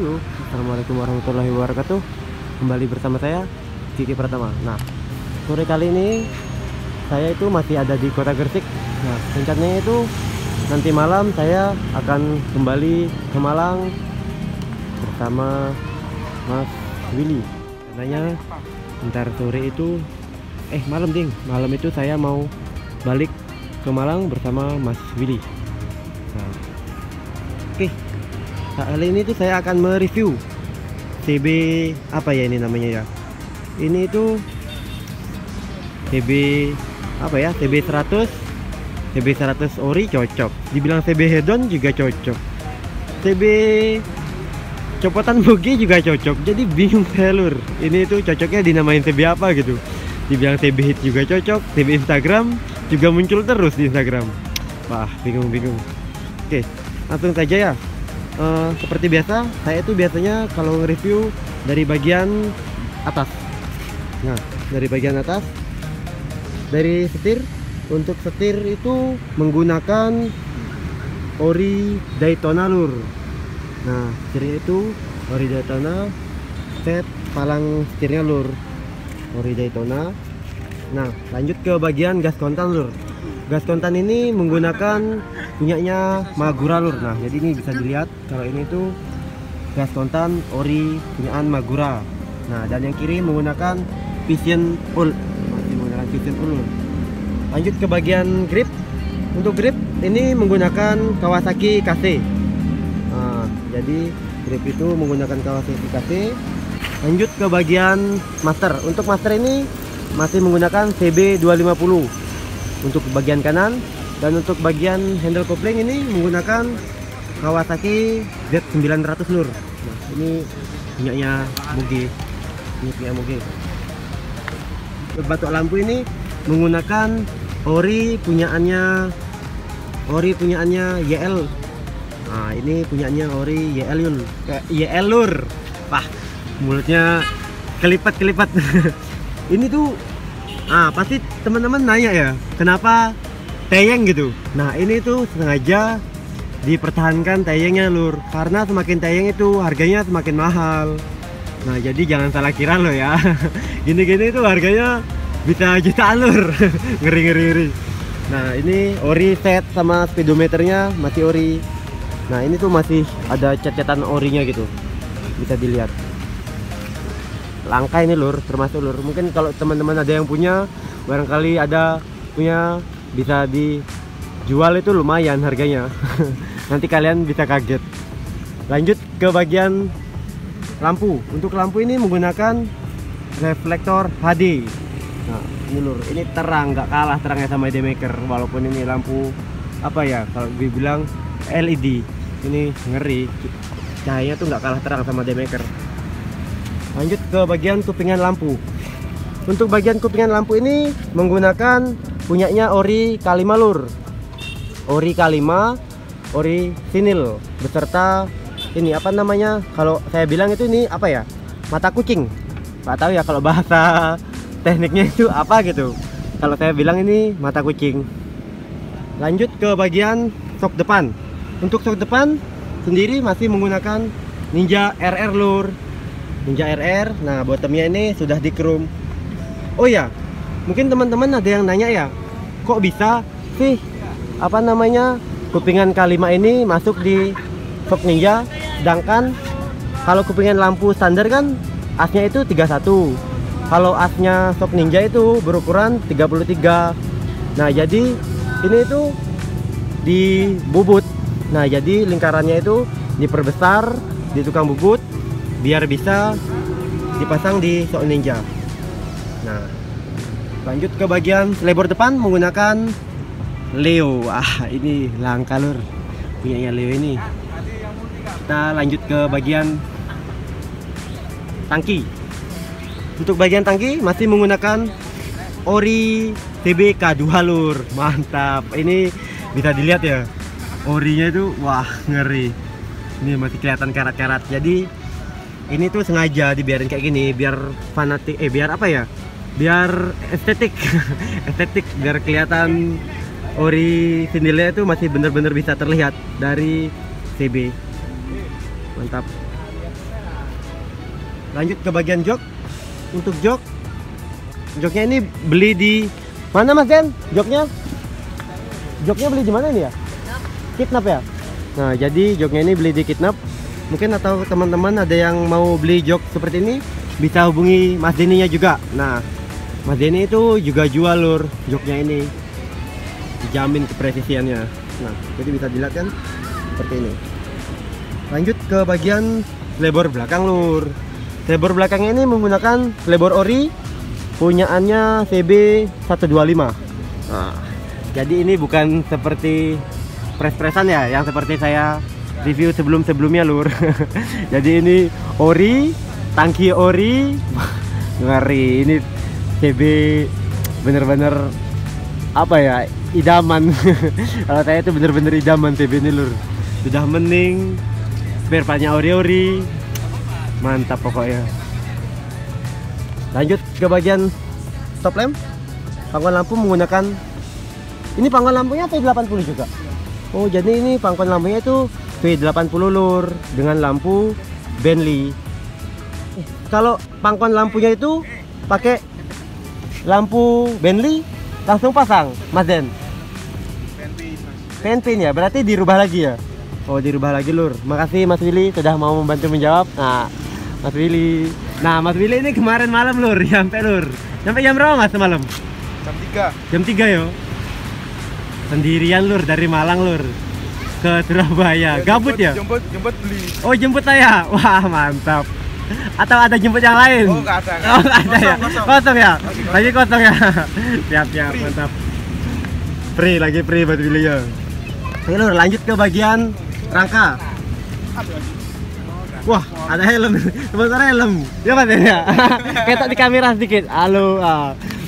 Halo, assalamualaikum warahmatullahi wabarakatuh. Kembali bersama saya Kiki Pratama. Nah, sore kali ini saya itu masih ada di Kota Gresik. Nah, rencananya itu nanti malam saya akan kembali ke Malang bersama Mas Willy. Katanya ntar sore itu malam itu saya mau balik ke Malang bersama Mas Willy. Nah, oke. Kali ini tuh saya akan mereview CB apa ya ini namanya ya. Ini itu CB apa ya? CB 100, CB 100 ori cocok. Dibilang CB hedon juga cocok. CB copotan bugi juga cocok. Jadi bingung saya lur. Ini tuh cocoknya dinamain CB apa gitu. Dibilang CB hit juga cocok, CB Instagram juga muncul terus di Instagram. Wah, bingung. Oke, langsung saja ya. Seperti biasa, saya itu biasanya kalau review dari bagian atas. Nah, dari bagian atas, dari setir. Untuk setir itu menggunakan ori Daytona lur. Nah, setirnya itu ori Daytona, set palang setirnya lur, ori Daytona. Nah, lanjut ke bagian gas kontan lur. Gas kontan ini menggunakan punyanya Magura lur. Nah, jadi ini bisa dilihat kalau ini tuh gas kontan ori punyaan Magura. Nah, dan yang kiri menggunakan Vision Ul. Masih menggunakan Vision Ul lur. Lanjut ke bagian grip. Untuk grip ini menggunakan Kawasaki KC. Nah, jadi grip itu menggunakan Kawasaki KC. Lanjut ke bagian master. Untuk master ini masih menggunakan CB 250 untuk bagian kanan, dan untuk bagian handle kopling ini menggunakan Kawasaki Z900 lur. Nah, ini punyanya Muge. Ini punya Muge. Untuk batok lampu ini menggunakan ori punyaannya YL. Nah, ini punyaannya ori YL lur. Wah, mulutnya kelipat. Ini tuh pasti teman-teman nanya ya, kenapa teyeng gitu. Nah, ini tuh sengaja dipertahankan teyengnya lur, karena semakin teyeng itu harganya semakin mahal. Nah, jadi jangan salah kira lo ya. Gini-gini tuh harganya bisa jutaan lur. Ngeri. Nah, ini ori set sama speedometernya masih ori. Nah, ini tuh masih ada cat-catan orinya gitu, bisa dilihat. Langka ini lur, termasuk lur. Mungkin kalau teman-teman ada yang punya, barangkali ada punya, bisa dijual, itu lumayan harganya. Nanti kalian bisa kaget. Lanjut ke bagian lampu. Untuk lampu ini menggunakan reflektor HD. Nah, ini lur, ini terang, nggak kalah terangnya sama ID Maker. Walaupun ini lampu apa ya, kalau dibilang LED, ini ngeri. Cahayanya tuh nggak kalah terang sama ID Maker. Lanjut ke bagian kupingan lampu. Untuk bagian kupingan lampu ini menggunakan punyanya ori K5 lur. Ori K5, ori vinil beserta ini apa namanya? Kalau saya bilang itu ini apa ya? Mata kucing. Nggak tahu ya kalau bahasa tekniknya itu apa gitu. Kalau saya bilang ini mata kucing. Lanjut ke bagian sok depan. Untuk sok depan sendiri masih menggunakan Ninja RR lur. Ninja RR. Nah, bottomnya ini sudah di chrome. Oh ya, mungkin teman-teman ada yang nanya ya, kok bisa sih apa namanya kupingan K5 ini masuk di sok Ninja, sedangkan kalau kupingan lampu standar kan asnya itu 31. Kalau asnya sok Ninja itu berukuran 33. Nah, jadi ini itu di bubut. Nah, jadi lingkarannya itu diperbesar di tukang bubut biar bisa dipasang di sok Ninja. Nah, lanjut ke bagian selebor depan menggunakan Leo. Ini langka lur, punyanya Leo ini. Kita lanjut ke bagian tangki. Untuk bagian tangki masih menggunakan ori TBK2 lur. Mantap. Ini bisa dilihat ya, orinya itu wah ngeri. Ini masih kelihatan karat-karat. Jadi ini tuh sengaja dibiarin kayak gini biar fanatik, biar apa ya, biar estetik. Estetik, biar kelihatan ori vinilnya itu masih bener-bener bisa terlihat dari CB. Mantap. lanjut ke bagian jok. Untuk joknya ini beli di mana Mas Den? Joknya beli di mana ini ya? Kidnap ya. Nah, jadi joknya ini beli di Kidnap. Mungkin atau teman-teman ada yang mau beli jok seperti ini, bisa hubungi Mas Denny-nya juga. Nah, Mas Denny itu juga jual lur joknya ini, dijamin kepresisiannya. Nah, jadi bisa dilihat kan seperti ini. Lanjut ke bagian lebor belakang lur. Lebor belakangnya ini menggunakan lebor ori punyaannya CB125. Nah, jadi ini bukan seperti pres-presan ya, yang seperti saya review sebelum-sebelumnya lur. Jadi ini ori, tangki ori, ngeri. Ini CB bener-bener apa ya, idaman. Kalau saya itu bener-bener idaman CB ini lur. Sudah mending, spare partnya ori-ori, mantap pokoknya. Lanjut ke bagian stop lamp. Pangkuan lampu menggunakan, ini pangkuan lampunya V80 juga. Oh, jadi ini pangkuan lampunya itu V80 lur dengan lampu Bentley. Kalau pangkuan lampunya itu pakai lampu Bentley langsung pasang Mas Den? Penpin ya, berarti dirubah lagi ya? Oh, dirubah lagi lur. Makasih Mas Willy sudah mau membantu menjawab. Nah, Mas Willy. Nah, Mas Willy ini kemarin malam lur, nyampe lur. Nyampe jam berapa Mas semalam? Jam 3. Jam 3 yo. Sendirian lur dari Malang lur ke Surabaya. Gabut ya? Jemput beli. Oh, jemput saya. Wah, mantap. Atau ada jemput yang lain? Oh, nggak ada. Oh, nggak ada ya? Kosong ya? Lagi kosong ya? Siap, Free. mantap. Lagi free buat Willy ya. Oke lur, lanjut ke bagian rangka. Wah, ada helm. Sebentar helm. Ya Mas Denny ya. Ketok di kamera sedikit. Halo,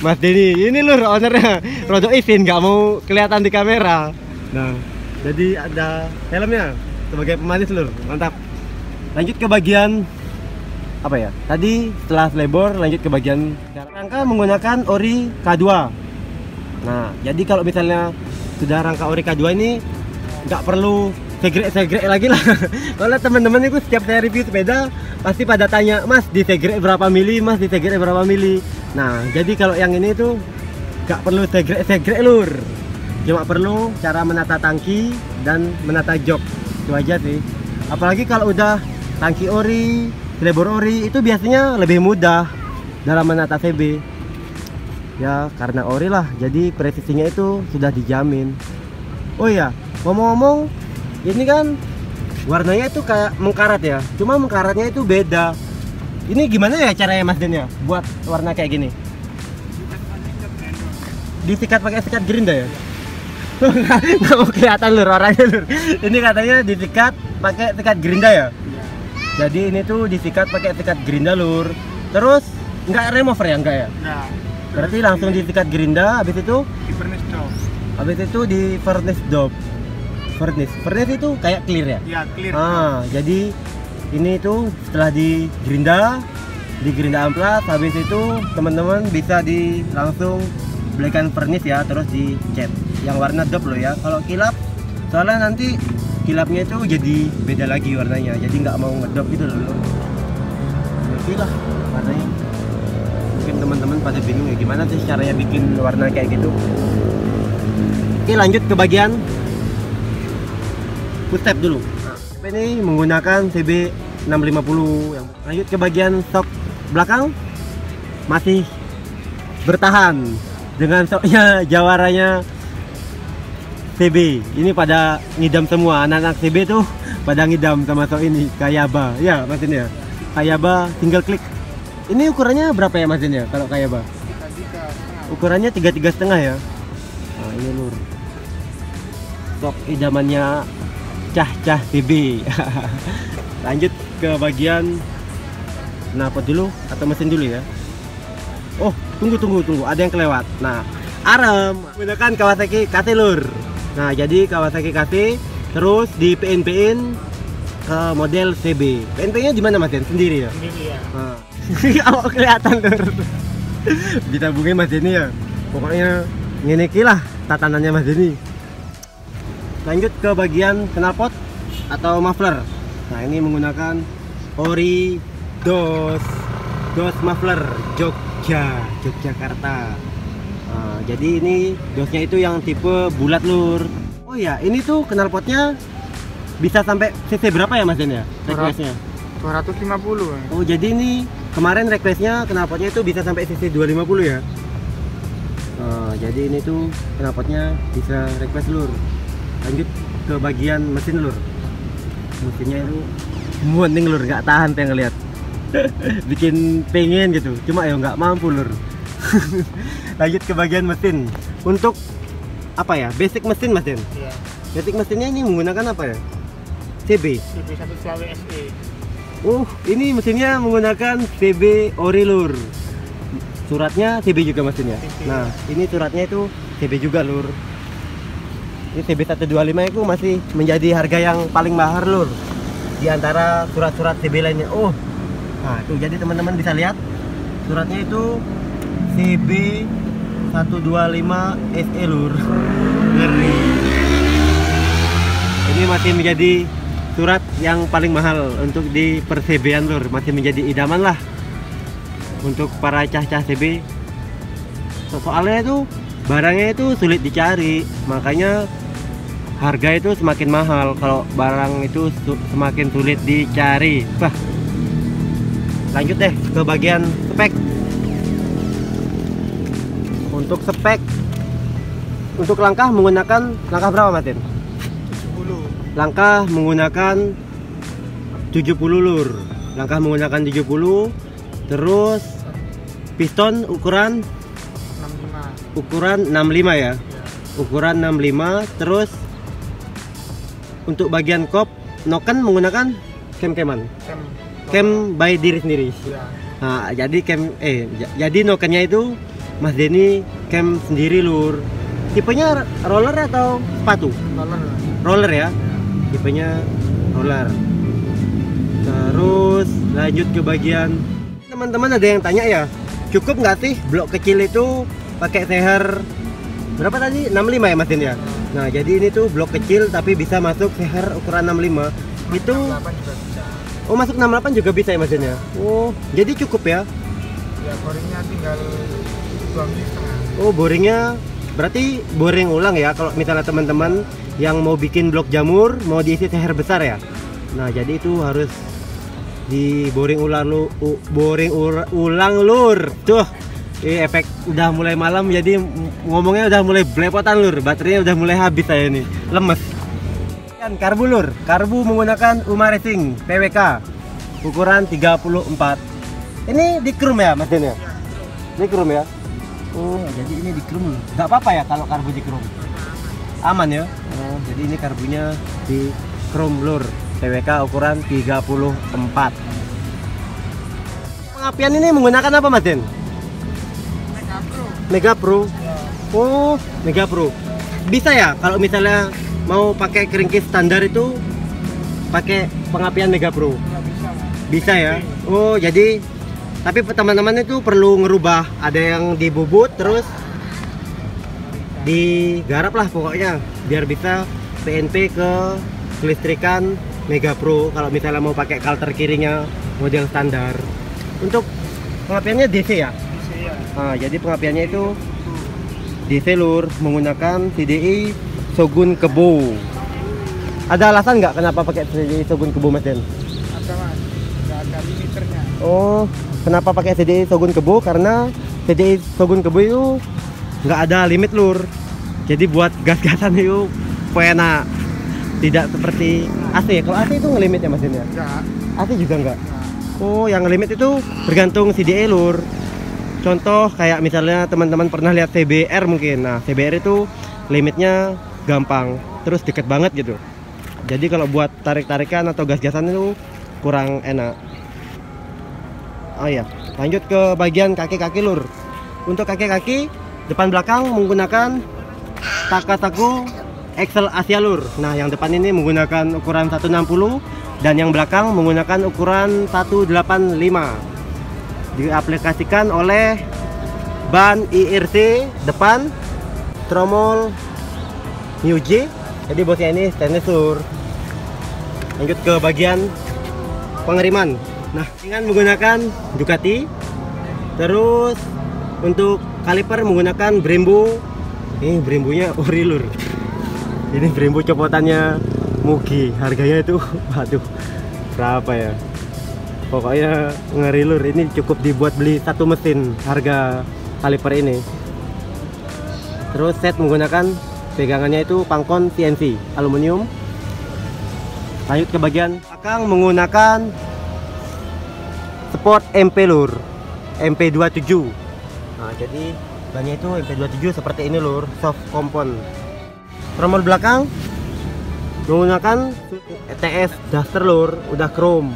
Mas Denny. Ini lur ownernya. Rodo izin nggak mau kelihatan di kamera. Nah, jadi ada helmnya sebagai pemanis lur. Mantap. Lanjut ke bagian apa ya? Tadi setelah lebor lanjut ke bagian rangka menggunakan ori K2. Nah, jadi kalau misalnya sudah rangka ori K2 ini nggak perlu segrek lagi lah. Kalau teman-teman itu setiap saya review sepeda pasti pada tanya, Mas di segrek berapa mili, Mas di segrek berapa mili. Nah, jadi kalau yang ini tuh nggak perlu segrek lur, cuma perlu cara menata tangki dan menata jok, itu aja sih. Apalagi kalau udah tangki ori, lebor ori, itu biasanya lebih mudah dalam menata CB ya, karena ori lah, jadi presisinya itu sudah dijamin. Oh iya, ngomong-ngomong, ini kan warnanya itu kayak mengkarat ya, cuma mengkaratnya itu beda. Ini gimana ya caranya Mas Den ya buat warna kayak gini? Disikat pakai sikat gerinda ya? Nggak mau kelihatan lur orangnya lur. Ini katanya disikat pakai sikat gerinda ya? Jadi ini tuh disikat pakai sikat gerinda lur. Terus nggak remover ya? Enggak ya? Nah, Berarti langsung disikat gerinda, habis itu di furnace job. habis itu di furnace job. Furnace itu kayak clear ya? Ya, clear. Jadi ini tuh setelah di gerinda amplas, habis itu teman-teman bisa langsung belikan furnace ya, terus dicat yang warna dop loh ya. Kalau kilap, soalnya nanti kilapnya itu jadi beda lagi warnanya, jadi nggak mau ngedop gitu loh. Ngerti lah warnanya. Mungkin teman-teman pada bingung ya gimana sih caranya bikin warna kayak gitu. Oke, lanjut ke bagian footstep dulu. Ini menggunakan CB 650. Lanjut ke bagian sok belakang, masih bertahan dengan soknya jawaranya CB. Ini pada ngidam semua, anak-anak CB tuh pada ngidam sama sok ini, Kayaba. Ya, Mas ini ya. Kayaba single click. Ini ukurannya berapa ya Mas ya kalau Kayaba? Ukurannya 33,5 ya. Nah, ini lur. Sok idamannya cah-cah CB. Lanjut ke bagian knalpot dulu atau mesin dulu ya. Oh, tunggu, ada yang kelewat. Nah, arem menggunakan Kawasaki KT lur. Nah, jadi Kawasaki KT terus di PNP-in ke model CB. PNP-nya di mana Mas Den? Sendiri ya? Sendiri ya. Nah. Oh, kelihatan lur. Bisa bungin Mas Denny ya. Pokoknya ngene iki lah tatanannya Mas Denny. Lanjut ke bagian knalpot atau muffler. Nah, ini menggunakan ori dos muffler Yogyakarta. Jadi ini dosnya itu yang tipe bulat lur. Oh ya, ini tuh knalpotnya bisa sampai cc berapa ya Mas Den ya? Requestnya 250. Oh, jadi ini kemarin requestnya knalpotnya itu bisa sampai cc 250 ya? Jadi ini tuh knalpotnya bisa request lur. Lanjut ke bagian mesin lur. Mesinnya itu muaning lur, nggak tahan pengen ngeliat. Bikin pengen gitu, cuma ya nggak mampu lur. Lanjut ke bagian mesin. Untuk apa ya? Basic mesin Mas Den. Iya. Basic mesinnya ini menggunakan apa ya? CB. CB 1 SE. Ini mesinnya menggunakan CB ori lur. Suratnya CB juga mesinnya. CB. Nah, ini suratnya itu CB juga lur. Ini CB 125 itu masih menjadi harga yang paling mahal lur di antara surat-surat CB lainnya. Nah tuh, jadi teman-teman bisa lihat suratnya itu CB 125 SE lur. Ngeri. Ini masih menjadi surat yang paling mahal untuk di per-CB-an lur, masih menjadi idaman lah untuk para cah-cah CB. Soalnya itu barangnya itu sulit dicari, makanya harga itu semakin mahal kalau barang itu semakin sulit dicari. Lanjut deh ke bagian spek. Untuk spek, untuk langkah menggunakan langkah berapa Martin? 70. Langkah menggunakan 70 lur. Langkah menggunakan 70. Terus piston ukuran 65. 65 ya. Ya. Ukuran 65. Terus untuk bagian kop noken menggunakan cam-caman. Cam by diri sendiri. Ya. Nah, jadi jadi nokennya itu Mas Denny cam sendiri lur. Tipenya roller atau sepatu? Roller ya. Tipenya roller. Terus lanjut ke bagian, teman-teman ada yang tanya ya, cukup nggak sih blok kecil itu pakai seher berapa tadi? 65 ya Mas Den ya? Nah, jadi ini tuh blok kecil tapi bisa masuk seher ukuran 65. Itu 68 juga bisa. Oh, masuk 68 juga bisa ya Mas Den ya? Oh, jadi cukup ya? Ya, boringnya tinggal 2,5. Oh, boringnya berarti boring ulang ya kalau misalnya teman-teman yang mau bikin blok jamur mau diisi seher besar ya. Nah, jadi itu harus di boring ulang lur. Tuh, efek udah mulai malam jadi ngomongnya udah mulai belepotan lur. Baterainya udah mulai habis saya nih, lemes. Dan karbu lur, karbu menggunakan Uma Racing PWK ukuran 34. Ini di chrome ya Mas Den ya? Ini chrome ya? Oh, jadi ini di chrome. Gak apa-apa ya kalau karbu di chrome? Aman ya? Oh, jadi ini karbunya di chrome lur, PWK ukuran 34. Pengapian ini menggunakan apa Mas Den? Mega Pro. Ya. Oh, Mega Pro. Bisa ya kalau misalnya mau pakai keringkis standar itu pakai pengapian Mega Pro? Ya, bisa. Bisa ya. Oh, jadi tapi teman-teman itu perlu ngerubah, ada yang dibubut terus digarap lah pokoknya biar bisa PNP ke kelistrikan Mega Pro kalau misalnya mau pakai kalter kirinya model standar. Untuk pengapiannya DC ya? DC ya. Nah, jadi pengapiannya itu DC lur, menggunakan CDI Shogun Kebo. Ada alasan nggak kenapa pakai CDI Shogun Kebo Mas Den? Ada Mas, nggak ada limiternya. Oh, kenapa pakai CDI Shogun Kebo? Karena CDI Shogun Kebo itu nggak ada limit lur. Jadi buat gas-gasan itu enak. Tidak seperti AC. Kalau AC itu ngelimit ya Mas Den ya? Enggak. AC juga nggak? Nah, Oh, yang limit itu bergantung CDI lur. Contoh kayak misalnya teman-teman pernah lihat CBR mungkin. Nah, CBR itu limitnya gampang, terus deket banget gitu. Jadi kalau buat tarik-tarikan atau gas-gasan itu kurang enak. Oh iya, lanjut ke bagian kaki-kaki lur. Untuk kaki-kaki depan belakang menggunakan Takataku Excel Asia lur. Nah, yang depan ini menggunakan ukuran 160 dan yang belakang menggunakan ukuran 185. Diaplikasikan oleh ban IRC depan, tromol New J. Jadi bosnya ini stainless lur. Lanjut ke bagian pengeriman. Nah, dengan menggunakan Ducati. Terus untuk kaliper menggunakan Brembo. Ini Brembonya ori lur. Ini Brembo copotannya Mugi. Harganya itu waduh berapa ya? Pokoknya ngeri lur. Ini cukup dibuat beli satu mesin harga kaliper ini. Terus set menggunakan pegangannya itu pangkon CNC aluminium. Lanjut ke bagian belakang menggunakan Sport MP lur, MP27. Nah, jadi bannya itu MP27 seperti ini lur, soft compound. Tromol belakang menggunakan TS Duster lur, udah chrome.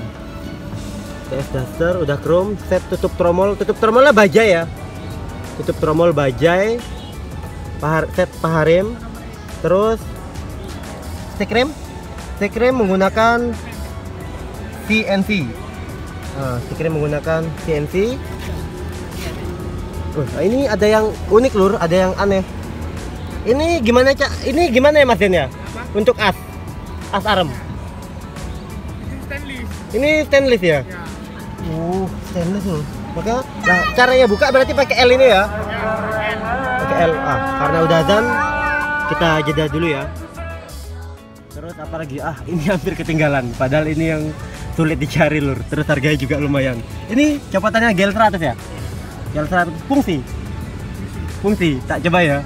TS Duster udah chrome. Set tutup tromolnya bajai ya. Tutup tromol bajai. Set paharem. Terus stick rem menggunakan CNC. Nah, stick rem menggunakan CNC. Ini ada yang unik lur, ada yang aneh. Ini gimana Cak? Ini gimana ya Mas Den ya? Untuk as arem. Ini stainless ya? Stainless loh. Maka nah, caranya buka berarti pakai L ini ya? Pakai L. Karena udah azan kita jeda dulu ya. Terus apalagi ini hampir ketinggalan. Padahal ini yang sulit dicari lur. Terus harganya juga lumayan. Ini copotannya gel 100 ya? Gel 100 fungsi. Tak coba ya.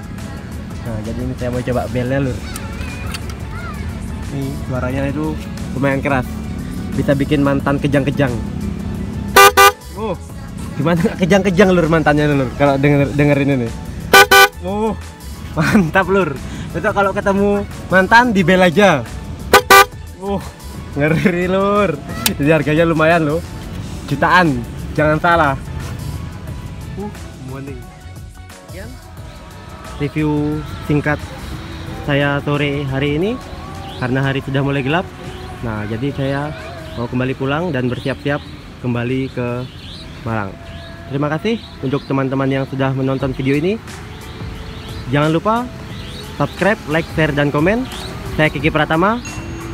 Nah, jadi ini saya mau coba belnya lur. Ini suaranya itu lumayan keras. Bisa bikin mantan kejang-kejang. Gimana gak kejang-kejang lur mantannya lur kalau dengerin ini. Mantap lur. Itu kalau ketemu mantan di bel aja. Ngeri lur. Jadi harganya lumayan loh. Jutaan. Jangan salah. Morning. Sekian review singkat saya sore hari ini karena hari sudah mulai gelap. Nah, jadi saya mau kembali pulang dan bersiap-siap kembali ke Malang. Terima kasih untuk teman-teman yang sudah menonton video ini. Jangan lupa subscribe, like, share, dan komen. Saya Kiki Pratama.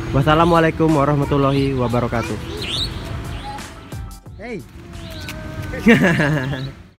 Wassalamualaikum warahmatullahi wabarakatuh. Hey.